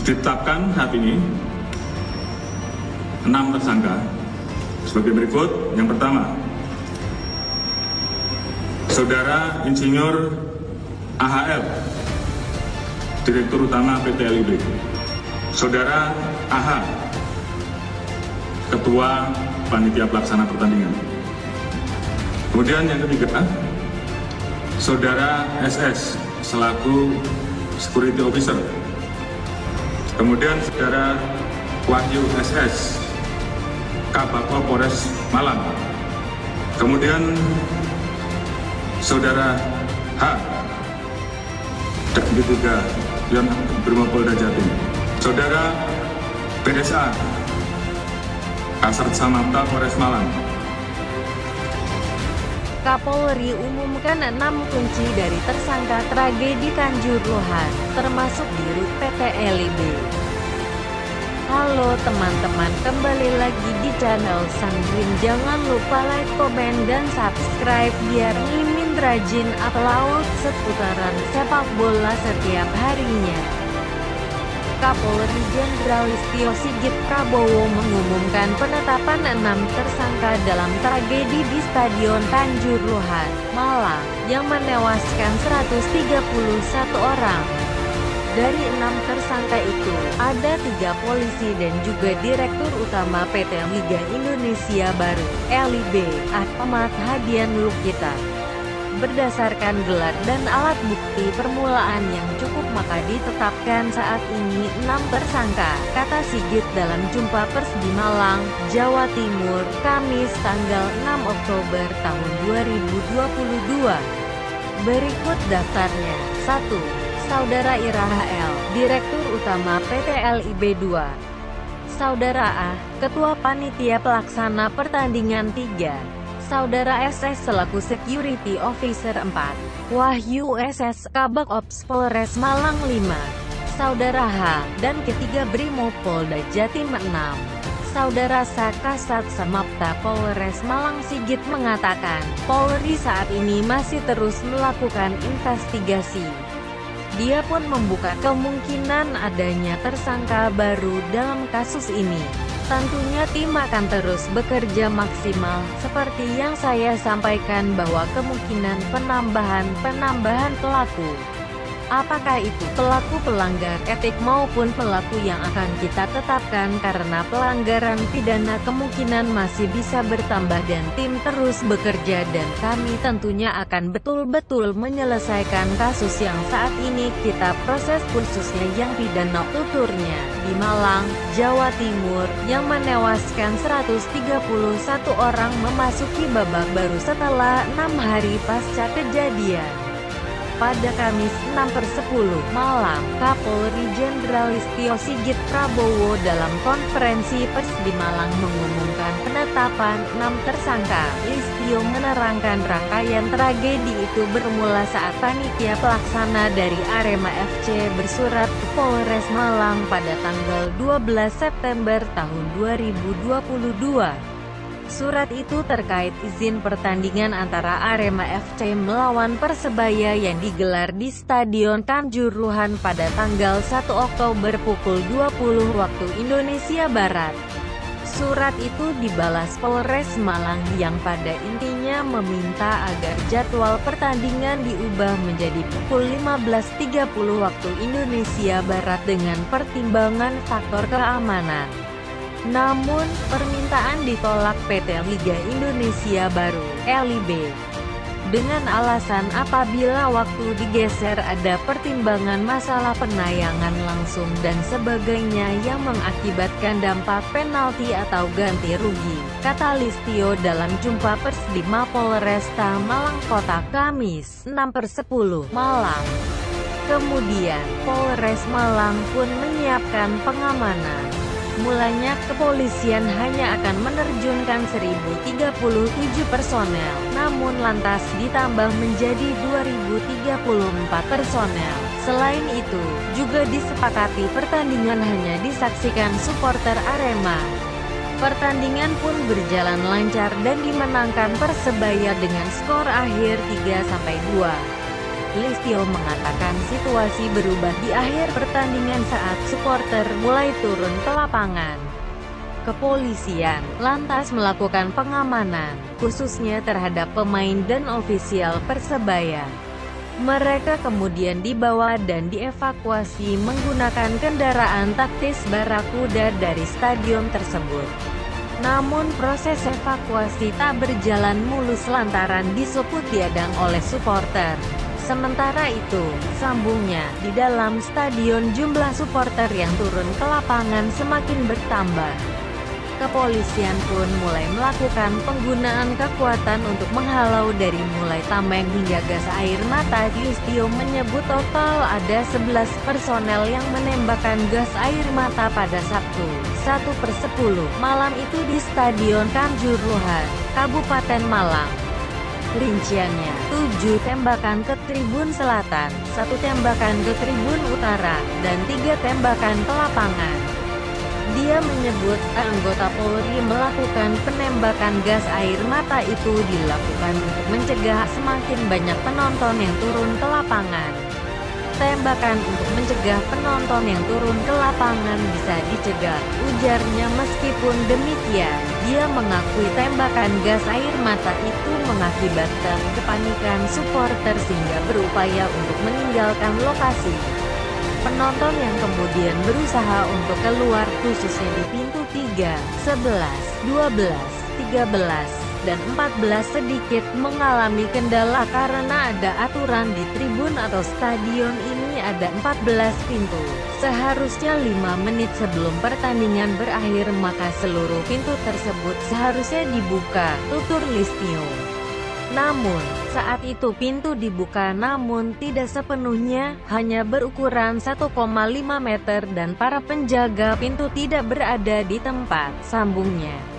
Ditetapkan saat ini 6 tersangka sebagai berikut. Yang pertama, Saudara Insinyur AHL, Direktur Utama PT LIB. Saudara AH, Ketua Panitia Pelaksana Pertandingan. Kemudian yang ketiga, Saudara SS, selaku Security Officer. Kemudian Saudara Wahyu SS, Kabako Polres Malang. Kemudian Saudara H, dan juga yang Brimopolda Jatim. Saudara BSA, Kasat Samapta Polres Malang. Kapolri umumkan 6 kunci dari tersangka tragedi Kanjuruhan, termasuk dirut PT LIB. Halo teman-teman, kembali lagi di channel Sang Green. Jangan lupa like, komen, dan subscribe biar Mimin rajin upload seputaran sepak bola setiap harinya. Kapolri Jenderal Listio Sigit Prabowo mengumumkan penetapan 6 tersangka dalam tragedi di Stadion Kanjuruhan, Malang, yang menewaskan 131 orang. Dari 6 tersangka itu, ada 3 polisi dan juga Direktur Utama PT Liga Indonesia Baru, LIB, Ahmad Hadian Lukita. Berdasarkan gelar dan alat bukti permulaan yang cukup maka ditetapkan saat ini 6 tersangka, kata Sigit dalam jumpa pers di Malang, Jawa Timur, Kamis tanggal 6 Oktober tahun 2022. Berikut daftarnya. 1. Saudara Ira HL, Direktur Utama PT LIB 2. Saudara A, Ketua Panitia Pelaksana Pertandingan 3. Saudara SS selaku Security Officer 4. Wahyu SS, Kabak Ops Polres Malang 5. Saudara H, dan ketiga Brimopolda Jatim 6. Saudara Sa, Kasat Samapta Polres Malang. Sigit mengatakan, Polri saat ini masih terus melakukan investigasi. Dia pun membuka kemungkinan adanya tersangka baru dalam kasus ini. Tentunya tim akan terus bekerja maksimal, seperti yang saya sampaikan bahwa kemungkinan penambahan pelaku. Apakah itu pelaku pelanggar etik maupun pelaku yang akan kita tetapkan karena pelanggaran pidana kemungkinan masih bisa bertambah dan tim terus bekerja dan kami tentunya akan betul-betul menyelesaikan kasus yang saat ini kita proses khususnya yang pidana tuturnya di Malang, Jawa Timur, yang menewaskan 131 orang memasuki babak baru setelah 6 hari pasca kejadian. Pada Kamis 6/10 malam, Kapolri Jenderal Listio Sigit Prabowo dalam konferensi pers di Malang mengumumkan penetapan 6 tersangka. Listio menerangkan rangkaian tragedi itu bermula saat panitia pelaksana dari Arema FC bersurat ke Polres Malang pada tanggal 12 September tahun 2022. Surat itu terkait izin pertandingan antara Arema FC melawan Persebaya yang digelar di Stadion Kanjuruhan pada tanggal 1 Oktober pukul 20 waktu Indonesia Barat. Surat itu dibalas Polres Malang yang pada intinya meminta agar jadwal pertandingan diubah menjadi pukul 15.30 waktu Indonesia Barat dengan pertimbangan faktor keamanan. Namun, permintaan ditolak PT Liga Indonesia Baru, LIB. Dengan alasan apabila waktu digeser ada pertimbangan masalah penayangan langsung dan sebagainya yang mengakibatkan dampak penalti atau ganti rugi, kata Listio dalam jumpa pers di Mapolresta Malang Kota Kamis 6/10 malam. Kemudian, Polres Malang pun menyiapkan pengamanan. Mulanya kepolisian hanya akan menerjunkan 1.037 personel, namun lantas ditambah menjadi 2.034 personel. Selain itu, juga disepakati pertandingan hanya disaksikan supporter Arema. Pertandingan pun berjalan lancar dan dimenangkan Persebaya dengan skor akhir 3-2. Listio mengatakan situasi berubah di akhir pertandingan saat supporter mulai turun ke lapangan. Kepolisian lantas melakukan pengamanan, khususnya terhadap pemain dan ofisial Persebaya. Mereka kemudian dibawa dan dievakuasi menggunakan kendaraan taktis Barakuda dari stadion tersebut. Namun proses evakuasi tak berjalan mulus lantaran disebut diadang oleh supporter. Sementara itu, sambungnya, di dalam stadion jumlah supporter yang turun ke lapangan semakin bertambah. Kepolisian pun mulai melakukan penggunaan kekuatan untuk menghalau dari mulai tameng hingga gas air mata. Listio menyebut total ada 11 personel yang menembakkan gas air mata pada Sabtu, 1/10 malam itu di Stadion Kanjuruhan, Kabupaten Malang. Rinciannya, 7 tembakan ke Tribun Selatan, 1 tembakan ke Tribun Utara, dan 3 tembakan ke lapangan. Dia menyebut anggota Polri melakukan penembakan gas air mata itu dilakukan untuk mencegah semakin banyak penonton yang turun ke lapangan. Tembakan untuk mencegah penonton yang turun ke lapangan bisa dicegah, ujarnya. Meskipun demikian, dia mengakui tembakan gas air mata itu mengakibatkan kepanikan supporter sehingga berupaya untuk meninggalkan lokasi. Penonton yang kemudian berusaha untuk keluar khususnya di pintu 3, 11, 12, 13, dan 14 sedikit mengalami kendala karena ada aturan di tribun atau stadion ini ada 14 pintu. Seharusnya 5 menit sebelum pertandingan berakhir maka seluruh pintu tersebut seharusnya dibuka, tutur Listio. Namun, saat itu pintu dibuka namun tidak sepenuhnya, hanya berukuran 1,5 meter dan para penjaga pintu tidak berada di tempat, sambungnya.